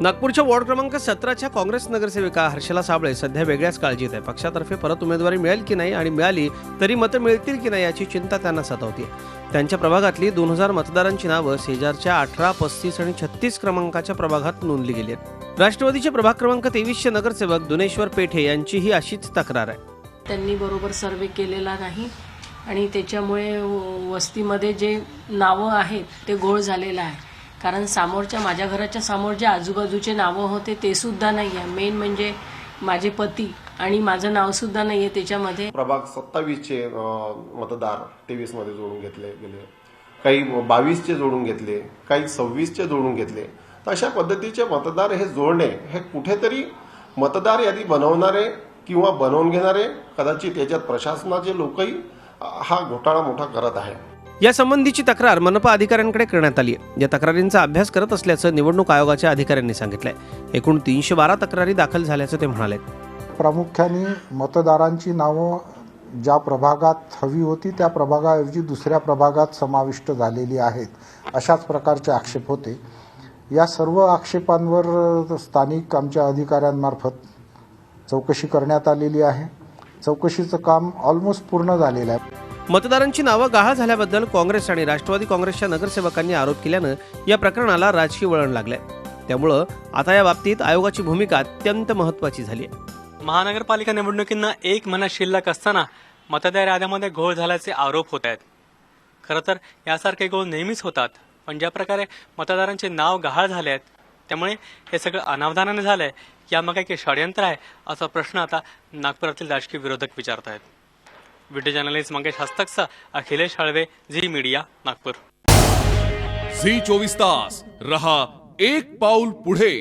नागपूरच्या वॉर्ड क्रमांक 17च्या काँग्रेस नगरसेविका हर्षला साबळे सध्या वेगळ्याच काळजीत आहे. पक्षातर्फे परत उमेदवारी मिळेल की नाही आणि मिळाली तरी मतं मिळतील की नाही याची चिंता त्यांना सतावते. त्यांच्या प्रभागातली 2000 मतदारांची नावं शेजारच्या 18, 35 आणि 36 क्रमांकाच्या प्रभागात नोंदली गेली आहेत. राष्ट्रवादीचे प्रभाग क्रमांक 23चे नगरसेवक दुनेश्वर पेठे यांचीही अशीच तक्रार आहे. त्यांनी बरोबर सर्वे केलेला नाही आणि त्याच्यामुळे वस्तीमध्ये जे नावं आहेत ते घोळ झालेला आहे. कारण समोरच्या माझ्या घराच्या समोर जे आजूबाजूचे नावं होते ते सुद्धा नाही आहे. मेन म्हणजे माझे पती आणि माझं नाव सुद्धा नाही आहे त्याच्यामध्ये. प्रभाग 27चे मतदार 23 मध्ये जोडून घेतले गेले, काही 22चे जोडून घेतले, काही 26चे जोडून घेतले. तर अशा पद्धतीचे मतदार हे जोडणे हे कुठेतरी मतदार यादी बनवणारे किंवा बनवून घेणारे कदाचित याच्यात प्रशासनाचे लोकही हा घोटाळा मोठा करत आहे. या संबंधीची तक्रार मनपा अधिकाऱ्यांकडे करण्यात आली आहे. या तक्रारींचा अभ्यास करत असल्याचं निवडणूक आयोगाच्या अधिकाऱ्यांनी सांगितलंय. एकूण 312 तक्रारी दाखल झाल्याचं ते म्हणाले. प्रामुख्याने मतदारांची नावं ज्या प्रभागात हवी होती त्या प्रभागाऐवजी दुसऱ्या प्रभागात समाविष्ट झालेली आहेत, अशाच प्रकारचे आक्षेप होते. या सर्व आक्षेपांवर स्थानिक आमच्या अधिकाऱ्यांमार्फत चौकशी करण्यात आलेली आहे. चौकशीचं काम ऑलमोस्ट पूर्ण झालेलं आहे. मतदारांची नावं गहाळ झाल्याबद्दल काँग्रेस आणि राष्ट्रवादी काँग्रेसच्या नगरसेवकांनी आरोप केल्यानं या प्रकरणाला राजकीय वळण लागलंय. त्यामुळं आता या बाबतीत आयोगाची भूमिका अत्यंत महत्त्वाची झाली आहे. महानगरपालिका निवडणुकींना 1 महिना शिल्लक असताना मतदार याद्यामध्ये घोळ झाल्याचे आरोप होत आहेत. खरं तर यासारखे घोळ नेहमीच होतात, पण ज्या प्रकारे मतदारांचे नाव गहाळ झाले आहेत त्यामुळे हे सगळं अनावधानाने झालंय. यामागे काही षडयंत्र आहे असा प्रश्न आता नागपुरातील राजकीय विरोधक विचारत आहेत. व्हिडिओ जर्नलिस्ट मंगेश हस्तकचा Akhilesh Halwe, Zee Media, Nagpur. Zee 24 तास रहा एक पाऊल पुढे.